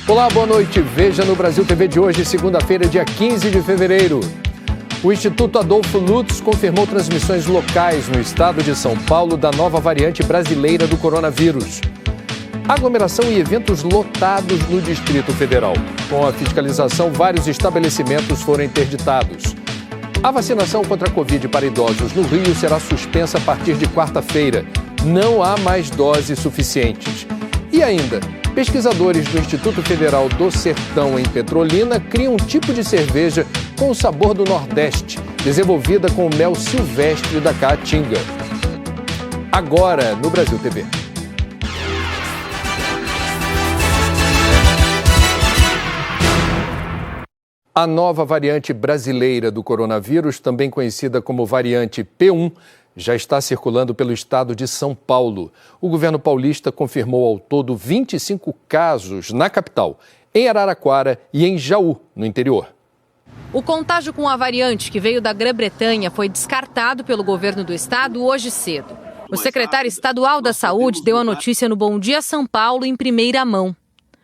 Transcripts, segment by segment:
Olá, boa noite. Veja no Brasil TV de hoje, segunda-feira, dia 15 de fevereiro. O Instituto Adolfo Lutz confirmou transmissões locais no estado de São Paulo da nova variante brasileira do coronavírus. Aglomeração e eventos lotados no Distrito Federal. Com a fiscalização, vários estabelecimentos foram interditados. A vacinação contra a Covid para idosos no Rio será suspensa a partir de quarta-feira. Não há mais doses suficientes. E ainda, pesquisadores do Instituto Federal do Sertão, em Petrolina, criam um tipo de cerveja com o sabor do Nordeste, desenvolvida com o mel silvestre da Caatinga. Agora, no Brasil TV. A nova variante brasileira do coronavírus, também conhecida como variante P1, já está circulando pelo estado de São Paulo. O governo paulista confirmou ao todo 25 casos na capital, em Araraquara e em Jaú, no interior. O contágio com a variante que veio da Grã-Bretanha foi descartado pelo governo do estado hoje cedo. O secretário estadual da Saúde deu a notícia no Bom Dia São Paulo em primeira mão.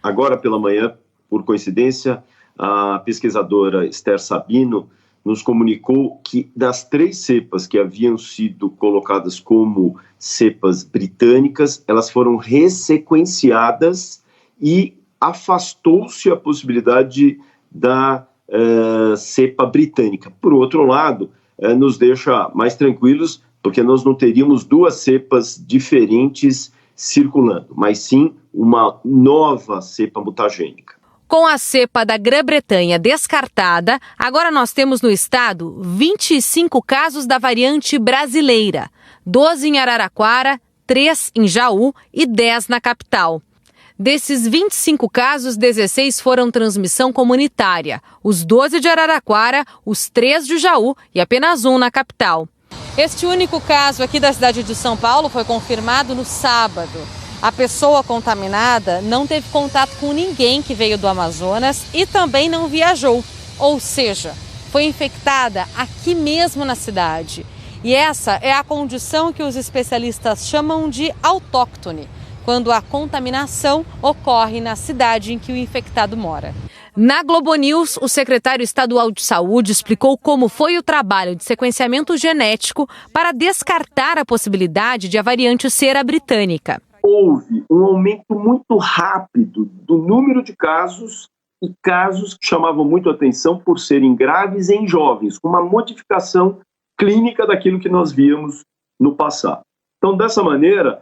Agora pela manhã, por coincidência, a pesquisadora Esther Sabino nos comunicou que das 3 cepas que haviam sido colocadas como cepas britânicas, elas foram ressequenciadas e afastou-se a possibilidade da cepa britânica. Por outro lado, nos deixa mais tranquilos, porque nós não teríamos 2 cepas diferentes circulando, mas sim uma nova cepa mutagênica. Com a cepa da Grã-Bretanha descartada, agora nós temos no estado 25 casos da variante brasileira, 12 em Araraquara, 3 em Jaú e 10 na capital. Desses 25 casos, 16 foram transmissão comunitária, os 12 de Araraquara, os 3 de Jaú e apenas 1 na capital. Este único caso aqui da cidade de São Paulo foi confirmado no sábado. A pessoa contaminada não teve contato com ninguém que veio do Amazonas e também não viajou, ou seja, foi infectada aqui mesmo na cidade. E essa é a condição que os especialistas chamam de autóctone, quando a contaminação ocorre na cidade em que o infectado mora. Na Globo News, o secretário estadual de saúde explicou como foi o trabalho de sequenciamento genético para descartar a possibilidade de a variante ser a britânica. Houve um aumento muito rápido do número de casos e casos que chamavam muito atenção por serem graves em jovens, com uma modificação clínica daquilo que nós víamos no passado. Então, dessa maneira,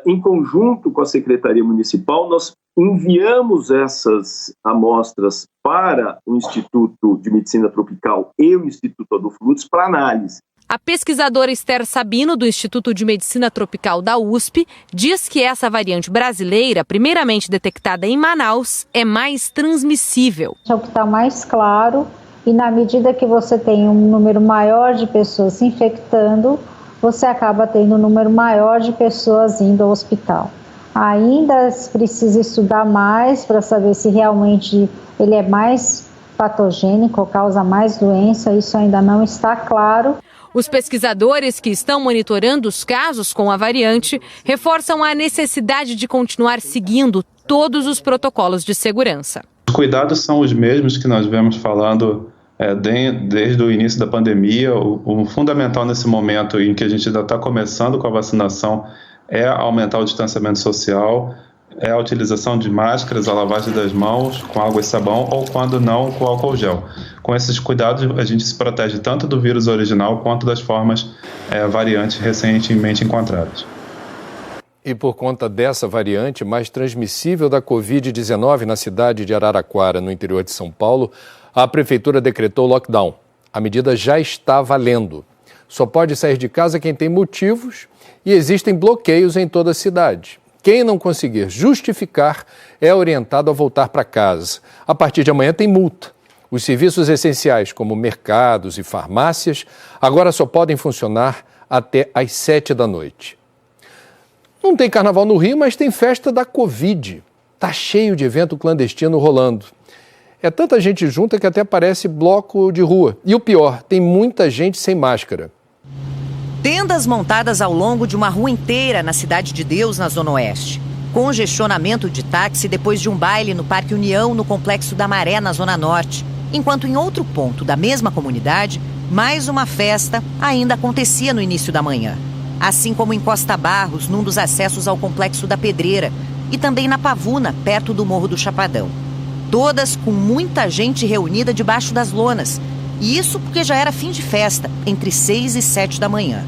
em conjunto com a Secretaria Municipal, nós enviamos essas amostras para o Instituto de Medicina Tropical e o Instituto Adolfo Lutz para análise. A pesquisadora Esther Sabino, do Instituto de Medicina Tropical da USP, diz que essa variante brasileira, primeiramente detectada em Manaus, é mais transmissível. É o que está mais claro, e na medida que você tem um número maior de pessoas se infectando, você acaba tendo um número maior de pessoas indo ao hospital. Ainda precisa estudar mais para saber se realmente ele é mais patogênico ou causa mais doença, isso ainda não está claro. Os pesquisadores que estão monitorando os casos com a variante reforçam a necessidade de continuar seguindo todos os protocolos de segurança. Os cuidados são os mesmos que nós vemos falando desde o início da pandemia. O fundamental nesse momento em que a gente ainda está começando com a vacinação é aumentar o distanciamento social, é a utilização de máscaras, a lavagem das mãos com água e sabão ou, quando não, com álcool gel. Com esses cuidados, a gente se protege tanto do vírus original quanto das formas variantes recentemente encontradas. E por conta dessa variante mais transmissível da Covid-19 na cidade de Araraquara, no interior de São Paulo, a prefeitura decretou lockdown. A medida já está valendo. Só pode sair de casa quem tem motivos e existem bloqueios em toda a cidade. Quem não conseguir justificar é orientado a voltar para casa. A partir de amanhã tem multa. Os serviços essenciais, como mercados e farmácias, agora só podem funcionar até às 7 da noite. Não tem carnaval no Rio, mas tem festa da Covid. Tá cheio de evento clandestino rolando. É tanta gente junta que até parece bloco de rua. E o pior, tem muita gente sem máscara. Tendas montadas ao longo de uma rua inteira na Cidade de Deus, na Zona Oeste. congestionamento de táxi depois de um baile no Parque União, no Complexo da Maré, na Zona Norte. Enquanto em outro ponto da mesma comunidade, mais uma festa ainda acontecia no início da manhã. Assim como em Costa Barros, num dos acessos ao Complexo da Pedreira, e também na Pavuna, perto do Morro do Chapadão. Todas com muita gente reunida debaixo das lonas. E isso porque já era fim de festa, entre 6 e 7 da manhã.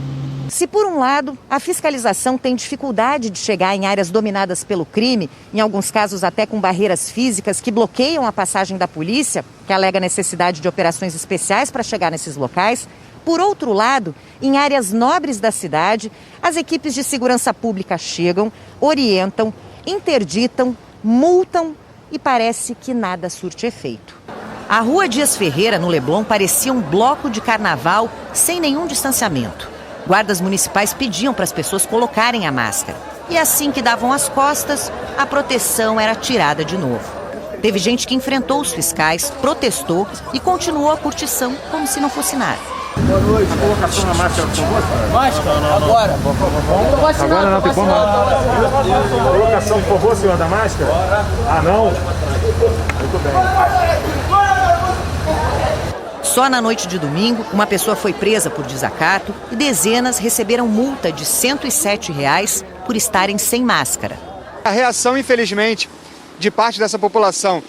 Se por um lado, a fiscalização tem dificuldade de chegar em áreas dominadas pelo crime, em alguns casos até com barreiras físicas que bloqueiam a passagem da polícia, que alega necessidade de operações especiais para chegar nesses locais, por outro lado, em áreas nobres da cidade, as equipes de segurança pública chegam, orientam, interditam, multam e parece que nada surte efeito. A Rua Dias Ferreira, no Leblon, parecia um bloco de carnaval sem nenhum distanciamento. Guardas municipais pediam para as pessoas colocarem a máscara. E assim que davam as costas, a proteção era tirada de novo. Teve gente que enfrentou os fiscais, protestou e continuou a curtição como se não fosse nada. Boa noite. A colocação da máscara, por favor? Máscara? Agora. Agora não tem como. A colocação, por favor, senhor, da máscara? Ah, não? Muito bem. Só na noite de domingo, uma pessoa foi presa por desacato e dezenas receberam multa de R$ 107 por estarem sem máscara. A reação, infelizmente, de parte dessa população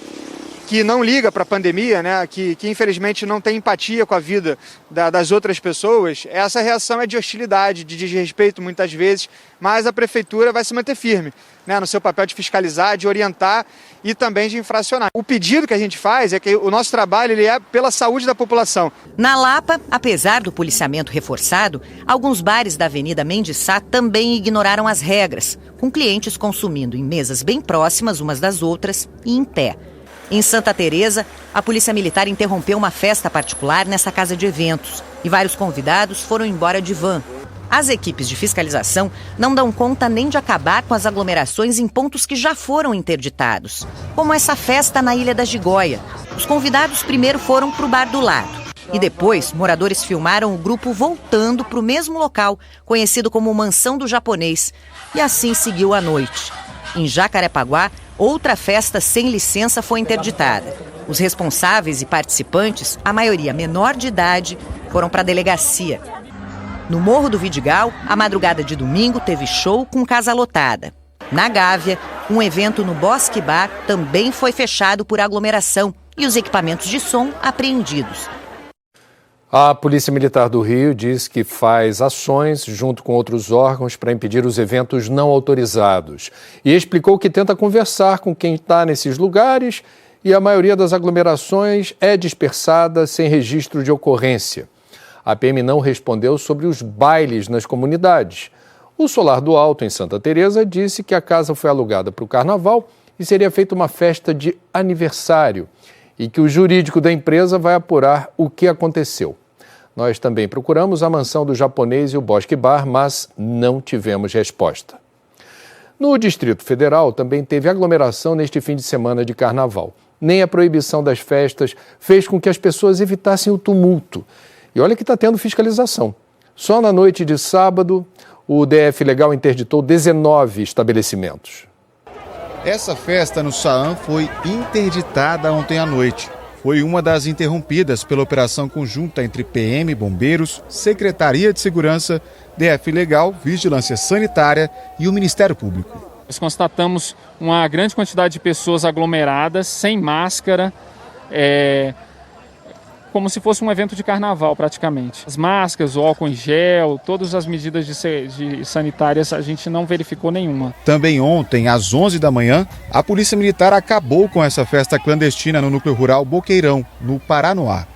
que não liga para a pandemia, né, que infelizmente não tem empatia com a vida das outras pessoas, essa reação é de hostilidade, de desrespeito muitas vezes, mas a prefeitura vai se manter firme, né, no seu papel de fiscalizar, de orientar e também de infracionar. O pedido que a gente faz é que o nosso trabalho ele é pela saúde da população. Na Lapa, apesar do policiamento reforçado, alguns bares da Avenida Mendes Sá também ignoraram as regras, com clientes consumindo em mesas bem próximas umas das outras e em pé. Em Santa Teresa, a Polícia Militar interrompeu uma festa particular nessa casa de eventos e vários convidados foram embora de van. As equipes de fiscalização não dão conta nem de acabar com as aglomerações em pontos que já foram interditados, como essa festa na Ilha da Gigoia. Os convidados primeiro foram para o bar do lado e depois moradores filmaram o grupo voltando para o mesmo local, conhecido como Mansão do Japonês, e assim seguiu a noite. Em Jacarepaguá, outra festa sem licença foi interditada. Os responsáveis e participantes, a maioria menor de idade, foram para a delegacia. No Morro do Vidigal, a madrugada de domingo teve show com casa lotada. Na Gávea, um evento no Bosque Bar também foi fechado por aglomeração e os equipamentos de som apreendidos. A Polícia Militar do Rio diz que faz ações junto com outros órgãos para impedir os eventos não autorizados e explicou que tenta conversar com quem está nesses lugares e a maioria das aglomerações é dispersada sem registro de ocorrência. A PM não respondeu sobre os bailes nas comunidades. O Solar do Alto, em Santa Teresa, disse que a casa foi alugada para o carnaval e seria feita uma festa de aniversário e que o jurídico da empresa vai apurar o que aconteceu. Nós também procuramos a mansão do Japonês e o Bosque Bar, mas não tivemos resposta. No Distrito Federal também teve aglomeração neste fim de semana de carnaval. Nem a proibição das festas fez com que as pessoas evitassem o tumulto. E olha que está tendo fiscalização. Só na noite de sábado, o DF Legal interditou 19 estabelecimentos. Essa festa no Saam foi interditada ontem à noite. Foi uma das interrompidas pela operação conjunta entre PM, Bombeiros, Secretaria de Segurança, DF Legal, Vigilância Sanitária e o Ministério Público. Nós constatamos uma grande quantidade de pessoas aglomeradas, sem máscara, como se fosse um evento de carnaval praticamente. As máscaras, o álcool em gel, todas as medidas de sanitárias, a gente não verificou nenhuma. Também ontem, às 11 da manhã, a Polícia Militar acabou com essa festa clandestina no núcleo rural Boqueirão, no Paranoá.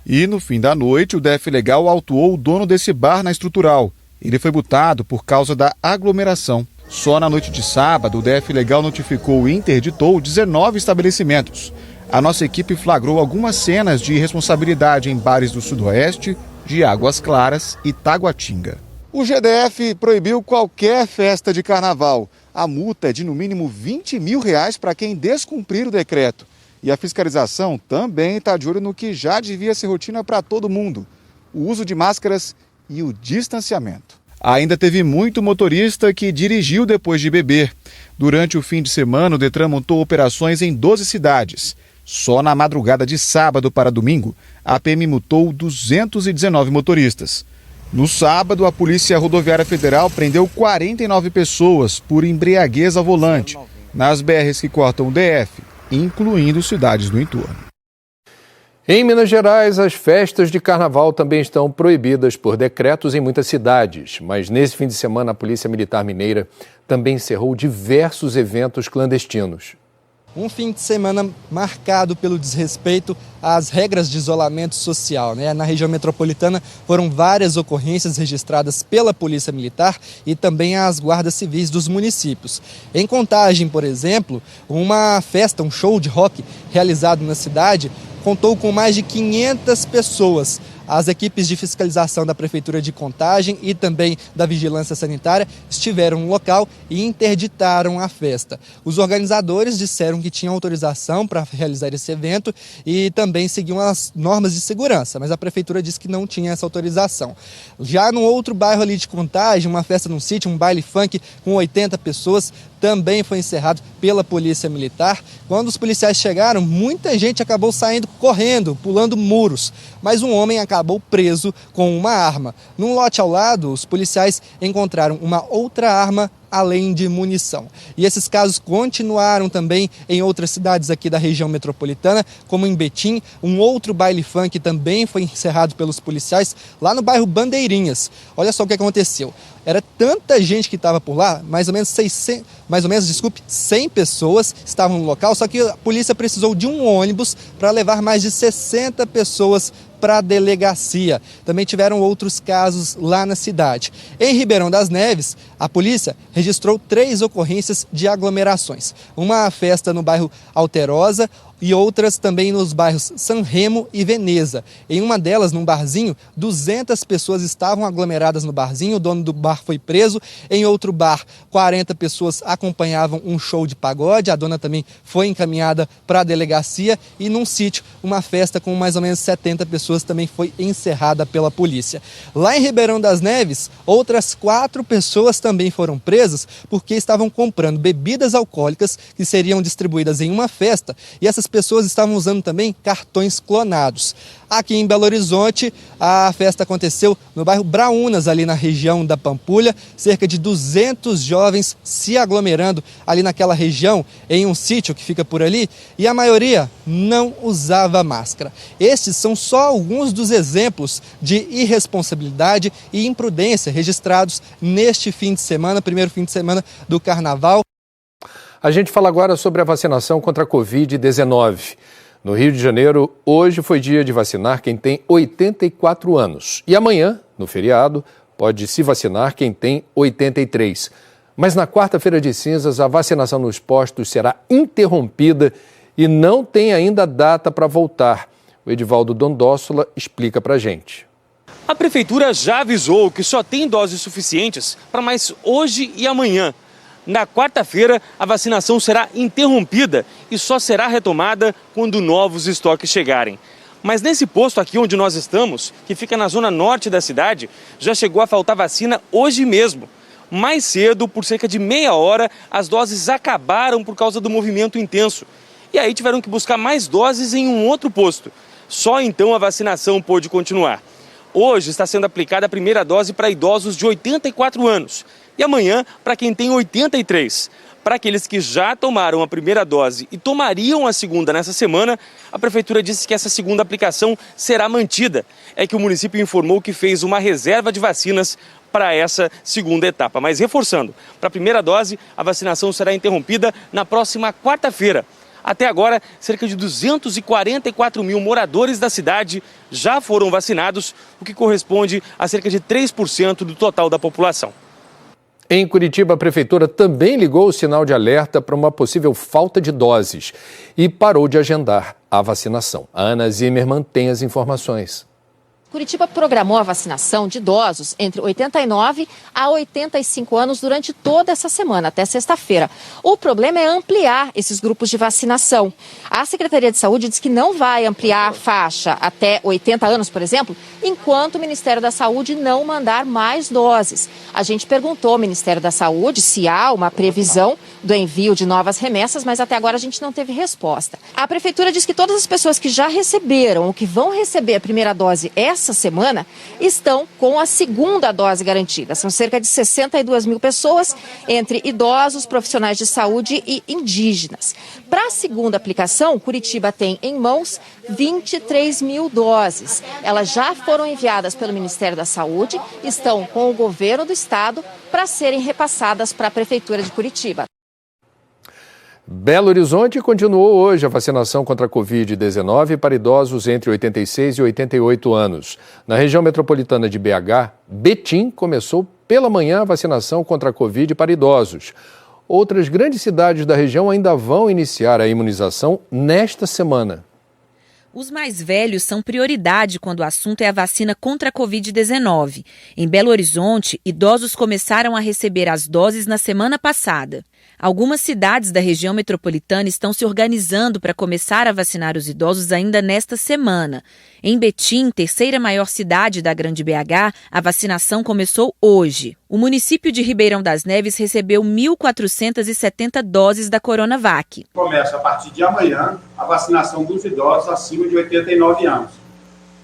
E no fim da noite, o DF Legal autuou o dono desse bar na Estrutural. Ele foi multado por causa da aglomeração. Só na noite de sábado, o DF Legal notificou e interditou 19 estabelecimentos. A nossa equipe flagrou algumas cenas de irresponsabilidade em bares do Sudoeste, de Águas Claras e Taguatinga. O GDF proibiu qualquer festa de carnaval. A multa é de no mínimo R$20 mil para quem descumprir o decreto. E a fiscalização também está de olho no que já devia ser rotina para todo mundo: o uso de máscaras e o distanciamento. Ainda teve muito motorista que dirigiu depois de beber. Durante o fim de semana, o Detran montou operações em 12 cidades. Só na madrugada de sábado para domingo, a PM multou 219 motoristas. No sábado, a Polícia Rodoviária Federal prendeu 49 pessoas por embriaguez ao volante, nas BRs que cortam o DF, incluindo cidades do entorno. Em Minas Gerais, as festas de carnaval também estão proibidas por decretos em muitas cidades. Mas nesse fim de semana, a Polícia Militar Mineira também encerrou diversos eventos clandestinos. Um fim de semana marcado pelo desrespeito às regras de isolamento social, né? Na região metropolitana foram várias ocorrências registradas pela Polícia Militar e também as guardas civis dos municípios. Em Contagem, por exemplo, uma festa, um show de rock realizado na cidade contou com mais de 500 pessoas. As equipes de fiscalização da Prefeitura de Contagem e também da Vigilância Sanitária estiveram no local e interditaram a festa. Os organizadores disseram que tinham autorização para realizar esse evento e também seguiam as normas de segurança, mas a Prefeitura disse que não tinha essa autorização. Já no outro bairro ali de Contagem, uma festa num sítio, um baile funk com 80 pessoas, também foi encerrado pela Polícia Militar. Quando os policiais chegaram, muita gente acabou saindo correndo, pulando muros, mas um homem acabou preso com uma arma. Num lote ao lado, os policiais encontraram uma outra arma além de munição. E esses casos continuaram também em outras cidades aqui da região metropolitana, como em Betim. Um outro baile funk também foi encerrado pelos policiais lá no bairro Bandeirinhas. Olha só o que aconteceu. Era tanta gente que estava por lá, mais ou menos 100 pessoas estavam no local, só que a polícia precisou de um ônibus para levar mais de 60 pessoas para a delegacia. Também tiveram outros casos lá na cidade. Em Ribeirão das Neves, a polícia registrou 3 ocorrências de aglomerações. Uma festa no bairro Alterosa e outras também nos bairros San Remo e Veneza. Em uma delas, num barzinho, 200 pessoas estavam aglomeradas no barzinho, o dono do bar foi preso. Em outro bar, 40 pessoas acompanhavam um show de pagode, a dona também foi encaminhada para a delegacia. E num sítio, uma festa com mais ou menos 70 pessoas também foi encerrada pela polícia. Lá em Ribeirão das Neves, outras 4 pessoas também foram presas porque estavam comprando bebidas alcoólicas que seriam distribuídas em uma festa, e essas pessoas estavam usando também cartões clonados. Aqui em Belo Horizonte, a festa aconteceu no bairro Braunas, ali na região da Pampulha, cerca de 200 jovens se aglomerando ali naquela região, em um sítio que fica por ali, e a maioria não usava máscara. Estes são só alguns dos exemplos de irresponsabilidade e imprudência registrados neste fim de semana, primeiro fim de semana do Carnaval. A gente fala agora sobre a vacinação contra a Covid-19. No Rio de Janeiro, hoje foi dia de vacinar quem tem 84 anos. E amanhã, no feriado, pode se vacinar quem tem 83. Mas na quarta-feira de cinzas, a vacinação nos postos será interrompida e não tem ainda data para voltar. O Edivaldo Dondossola explica para a gente. A Prefeitura já avisou que só tem doses suficientes para mais hoje e amanhã. Na quarta-feira, a vacinação será interrompida e só será retomada quando novos estoques chegarem. Mas nesse posto aqui onde nós estamos, que fica na zona norte da cidade, já chegou a faltar vacina hoje mesmo. Mais cedo, por cerca de meia hora, as doses acabaram por causa do movimento intenso. E aí tiveram que buscar mais doses em um outro posto. Só então a vacinação pôde continuar. Hoje está sendo aplicada a primeira dose para idosos de 84 anos. E amanhã, para quem tem 83. Para aqueles que já tomaram a primeira dose e tomariam a segunda nessa semana, a Prefeitura disse que essa segunda aplicação será mantida. É que o município informou que fez uma reserva de vacinas para essa segunda etapa. Mas reforçando, para a primeira dose, a vacinação será interrompida na próxima quarta-feira. Até agora, cerca de 244 mil moradores da cidade já foram vacinados, o que corresponde a cerca de 3% do total da população. Em Curitiba, a Prefeitura também ligou o sinal de alerta para uma possível falta de doses e parou de agendar a vacinação. A Ana Zimmermann tem as informações. Curitiba programou a vacinação de idosos entre 89 a 85 anos durante toda essa semana, até sexta-feira. O problema é ampliar esses grupos de vacinação. A Secretaria de Saúde diz que não vai ampliar a faixa até 80 anos, por exemplo, enquanto o Ministério da Saúde não mandar mais doses. A gente perguntou ao Ministério da Saúde se há uma previsão do envio de novas remessas, mas até agora a gente não teve resposta. A Prefeitura diz que todas as pessoas que já receberam ou que vão receber a primeira dose essa semana estão com a segunda dose garantida. São cerca de 62 mil pessoas, entre idosos, profissionais de saúde e indígenas. Para a segunda aplicação, Curitiba tem em mãos 23 mil doses. Elas já foram enviadas pelo Ministério da Saúde, estão com o governo do estado para serem repassadas para a Prefeitura de Curitiba. Belo Horizonte continuou hoje a vacinação contra a Covid-19 para idosos entre 86 e 88 anos. Na região metropolitana de BH, Betim começou pela manhã a vacinação contra a Covid para idosos. Outras grandes cidades da região ainda vão iniciar a imunização nesta semana. Os mais velhos são prioridade quando o assunto é a vacina contra a Covid-19. Em Belo Horizonte, idosos começaram a receber as doses na semana passada. Algumas cidades da região metropolitana estão se organizando para começar a vacinar os idosos ainda nesta semana. Em Betim, terceira maior cidade da Grande BH, a vacinação começou hoje. O município de Ribeirão das Neves recebeu 1.470 doses da Coronavac. Começa a partir de amanhã a vacinação dos idosos acima de 89 anos.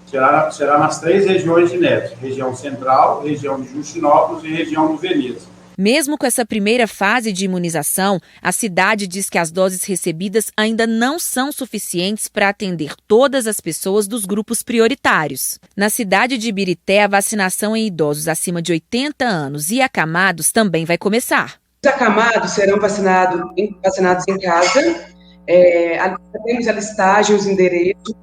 Será nas 3 regiões de Neves, região central, região de Justinópolis e região do Veneza. Mesmo com essa primeira fase de imunização, a cidade diz que as doses recebidas ainda não são suficientes para atender todas as pessoas dos grupos prioritários. Na cidade de Ibirité, a vacinação em idosos acima de 80 anos e acamados também vai começar. Os acamados serão vacinados em casa. Temos a listagem, os endereços,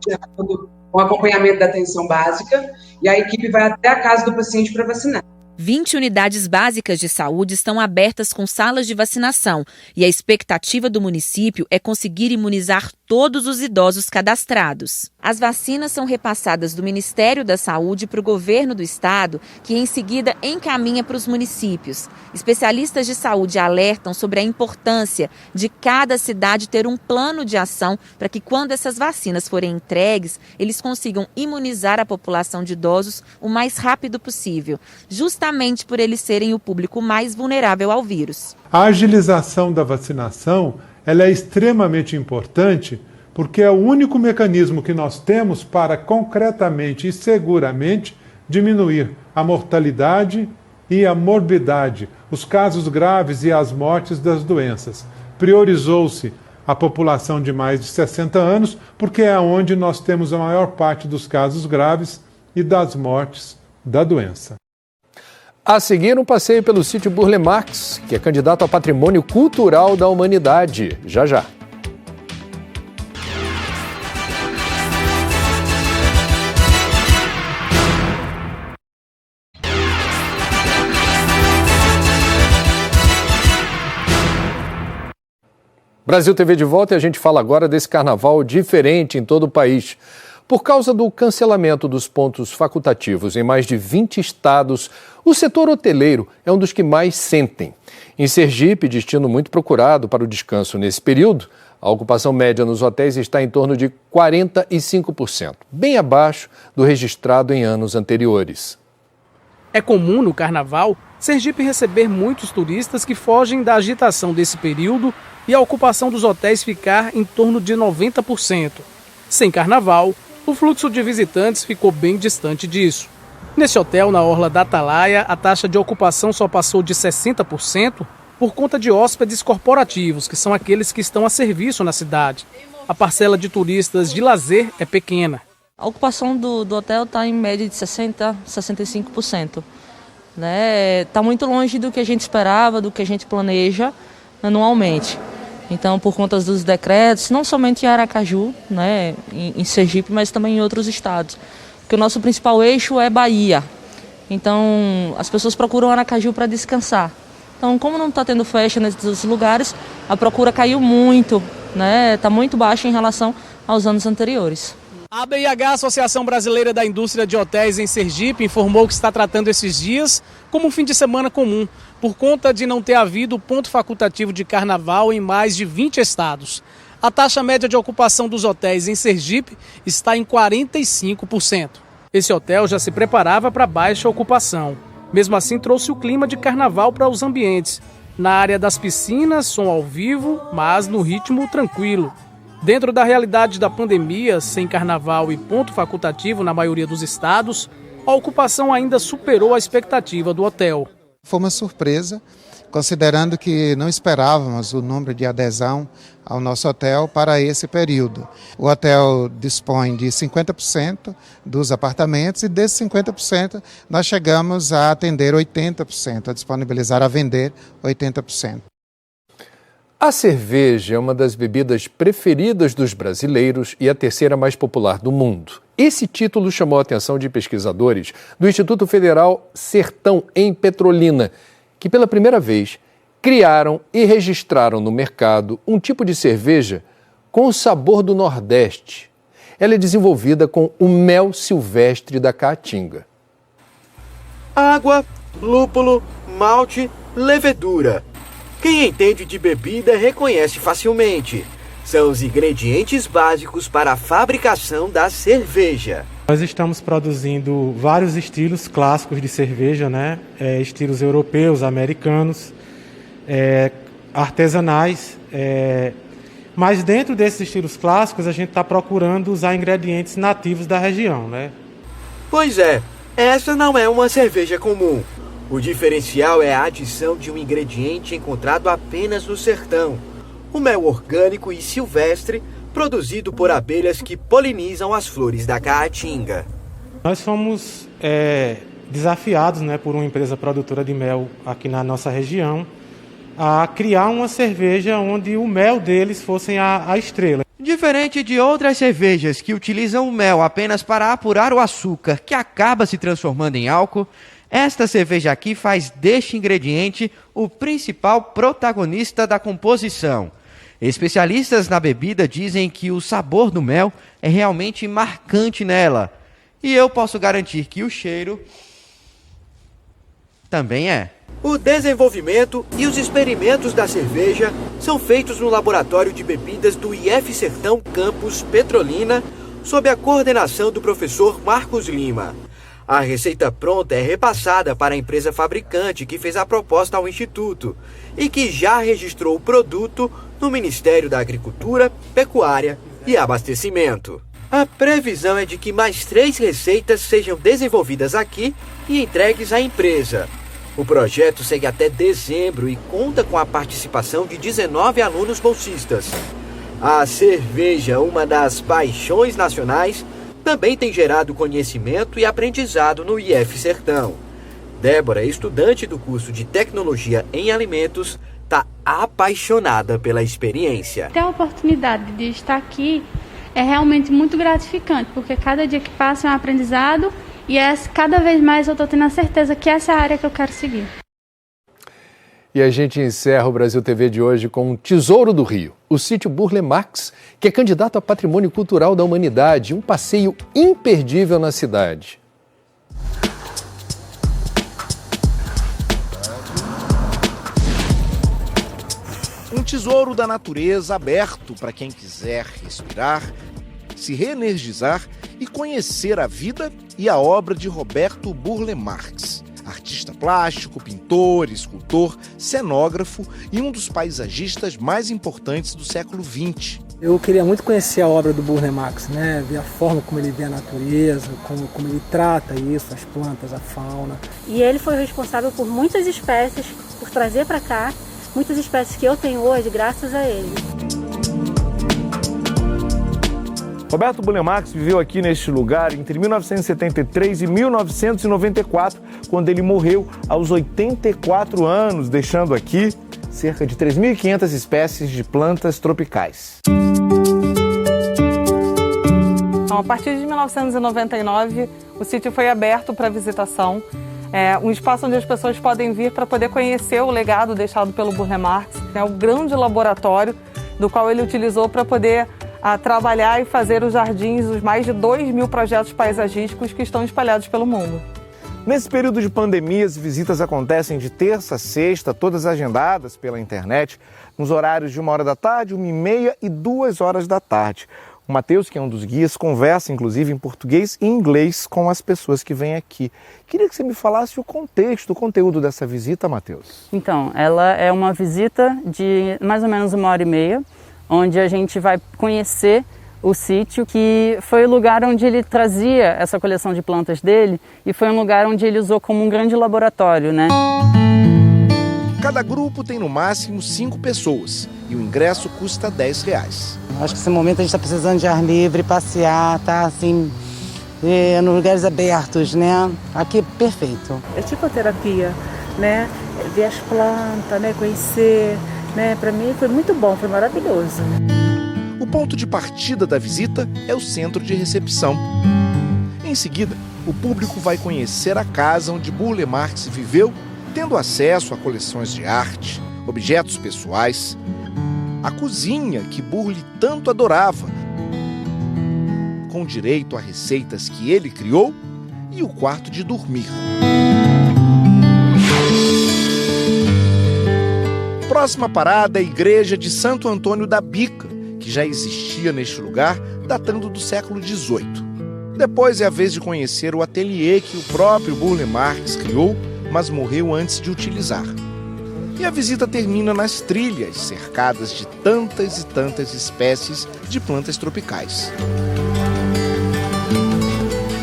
com acompanhamento da atenção básica, e a equipe vai até a casa do paciente para vacinar. 20 unidades básicas de saúde estão abertas com salas de vacinação e a expectativa do município é conseguir imunizar todos os idosos cadastrados. As vacinas são repassadas do Ministério da Saúde para o governo do estado, que em seguida encaminha para os municípios. Especialistas de saúde alertam sobre a importância de cada cidade ter um plano de ação para que, quando essas vacinas forem entregues, eles consigam imunizar a população de idosos o mais rápido possível, justamente por eles serem o público mais vulnerável ao vírus. A agilização da vacinação ela é extremamente importante porque é o único mecanismo que nós temos para concretamente e seguramente diminuir a mortalidade e a morbidade, os casos graves e as mortes das doenças. Priorizou-se a população de mais de 60 anos porque é onde nós temos a maior parte dos casos graves e das mortes da doença. A seguir, um passeio pelo sítio Burle Marx, que é candidato a Patrimônio Cultural da Humanidade. Já, já. Brasil TV de volta e a gente fala agora desse carnaval diferente em todo o país. Por causa do cancelamento dos pontos facultativos em mais de 20 estados, o setor hoteleiro é um dos que mais sentem. Em Sergipe, destino muito procurado para o descanso nesse período, a ocupação média nos hotéis está em torno de 45%, bem abaixo do registrado em anos anteriores. É comum no carnaval Sergipe receber muitos turistas que fogem da agitação desse período e a ocupação dos hotéis ficar em torno de 90%. Sem carnaval, o fluxo de visitantes ficou bem distante disso. Nesse hotel, na Orla da Atalaia, a taxa de ocupação só passou de 60% por conta de hóspedes corporativos, que são aqueles que estão a serviço na cidade. A parcela de turistas de lazer é pequena. A ocupação do hotel está em média de 60% a 65%. Está muito longe do que a gente esperava, do que a gente planeja anualmente. Então, por conta dos decretos, não somente em Aracaju, em Sergipe, mas também em outros estados. Porque o nosso principal eixo é Bahia. Então, as pessoas procuram Aracaju para descansar. Então, como não está tendo festa nesses lugares, a procura caiu muito, está muito baixa em relação aos anos anteriores. A ABIH, Associação Brasileira da Indústria de Hotéis em Sergipe, informou que está tratando esses dias como um fim de semana comum, por conta de não ter havido ponto facultativo de carnaval em mais de 20 estados. A taxa média de ocupação dos hotéis em Sergipe está em 45%. Esse hotel já se preparava para baixa ocupação. Mesmo assim, trouxe o clima de carnaval para os ambientes. Na área das piscinas, som ao vivo, mas no ritmo tranquilo. Dentro da realidade da pandemia, sem carnaval e ponto facultativo na maioria dos estados, a ocupação ainda superou a expectativa do hotel. Foi uma surpresa, considerando que não esperávamos o número de adesão ao nosso hotel para esse período. O hotel dispõe de 50% dos apartamentos e desses 50% nós chegamos a atender 80%, a disponibilizar, a vender 80%. A cerveja é uma das bebidas preferidas dos brasileiros e a terceira mais popular do mundo. Esse título chamou a atenção de pesquisadores do Instituto Federal Sertão, em Petrolina, que pela primeira vez criaram e registraram no mercado um tipo de cerveja com o sabor do Nordeste. Ela é desenvolvida com o mel silvestre da Caatinga. Água, lúpulo, malte, levedura. Quem entende de bebida reconhece facilmente. São os ingredientes básicos para a fabricação da cerveja. Nós estamos produzindo vários estilos clássicos de cerveja, né? Estilos europeus, americanos, artesanais. Mas dentro desses estilos clássicos a gente está procurando usar ingredientes nativos da região, né? Pois é, essa não é uma cerveja comum. O diferencial é a adição de um ingrediente encontrado apenas no sertão, o mel orgânico e silvestre, produzido por abelhas que polinizam as flores da Caatinga. Nós fomos desafiados, né, por uma empresa produtora de mel aqui na nossa região a criar uma cerveja onde o mel deles fosse a estrela. Diferente de outras cervejas que utilizam o mel apenas para apurar o açúcar, que acaba se transformando em álcool, esta cerveja aqui faz deste ingrediente o principal protagonista da composição. Especialistas na bebida dizem que o sabor do mel é realmente marcante nela. E eu posso garantir que o cheiro também é. O desenvolvimento e os experimentos da cerveja são feitos no Laboratório de Bebidas do IF Sertão Campus Petrolina, sob a coordenação do professor Marcos Lima. A receita pronta é repassada para a empresa fabricante que fez a proposta ao Instituto e que já registrou o produto no Ministério da Agricultura, Pecuária e Abastecimento. A previsão é de que mais 3 receitas sejam desenvolvidas aqui e entregues à empresa. O projeto segue até dezembro e conta com a participação de 19 alunos bolsistas. A cerveja, uma das paixões nacionais, também tem gerado conhecimento e aprendizado no IF Sertão. Débora, estudante do curso de Tecnologia em Alimentos, está apaixonada pela experiência. Ter a oportunidade de estar aqui é realmente muito gratificante, porque cada dia que passa é um aprendizado e cada vez mais eu estou tendo a certeza que essa é a área que eu quero seguir. E a gente encerra o Brasil TV de hoje com um tesouro do Rio, o sítio Burle Marx, que é candidato a Patrimônio Cultural da Humanidade, um passeio imperdível na cidade. Um tesouro da natureza aberto para quem quiser respirar, se reenergizar e conhecer a vida e a obra de Roberto Burle Marx. Artista plástico, pintor, escultor, cenógrafo e um dos paisagistas mais importantes do século XX. Eu queria muito conhecer a obra do Burle Marx, né? Ver a forma como ele vê a natureza, como ele trata isso, as plantas, a fauna. E ele foi responsável por muitas espécies, por trazer para cá muitas espécies que eu tenho hoje graças a ele. Roberto Burle Marx viveu aqui neste lugar entre 1973 e 1994, quando ele morreu aos 84 anos, deixando aqui cerca de 3.500 espécies de plantas tropicais. A partir de 1999, o sítio foi aberto para visitação. É um espaço onde as pessoas podem vir para poder conhecer o legado deixado pelo Burle Marx. É um grande laboratório do qual ele utilizou para poder a trabalhar e fazer os jardins, os mais de 2.000 projetos paisagísticos que estão espalhados pelo mundo. Nesse período de pandemia, as visitas acontecem de terça a sexta, todas agendadas pela internet, nos horários de 1h da tarde, 1h30 e 2h da tarde. O Matheus, que é um dos guias, conversa inclusive em português e inglês com as pessoas que vêm aqui. Queria que você me falasse o contexto, o conteúdo dessa visita, Matheus. Então, ela é uma visita de mais ou menos 1h30, onde a gente vai conhecer o sítio, que foi o lugar onde ele trazia essa coleção de plantas dele e foi um lugar onde ele usou como um grande laboratório, né? Cada grupo tem no máximo 5 pessoas e o ingresso custa R$10. Acho que nesse momento a gente está precisando de ar livre, passear, tá assim, nos lugares abertos, né? Aqui é perfeito. É tipo a terapia, né? Ver as plantas, né? Conhecer, né? Para mim foi muito bom, foi maravilhoso. O ponto de partida da visita é o centro de recepção. Em seguida, o público vai conhecer a casa onde Burle Marx viveu, tendo acesso a coleções de arte, objetos pessoais, a cozinha que Burle tanto adorava, com direito a receitas que ele criou, e o quarto de dormir. Próxima parada é a Igreja de Santo Antônio da Bica, que já existia neste lugar, datando do século XVIII. Depois é a vez de conhecer o ateliê que o próprio Burle Marx criou, mas morreu antes de utilizar. E a visita termina nas trilhas, cercadas de tantas e tantas espécies de plantas tropicais.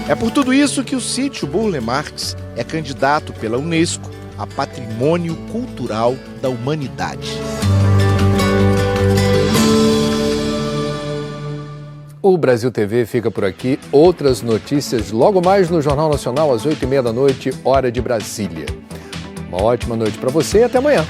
É por tudo isso que o sítio Burle Marx é candidato pela Unesco a Patrimônio Cultural da Humanidade. O Brasil TV fica por aqui. Outras notícias logo mais no Jornal Nacional às 8h30 da noite, hora de Brasília. Uma ótima noite para você e até amanhã.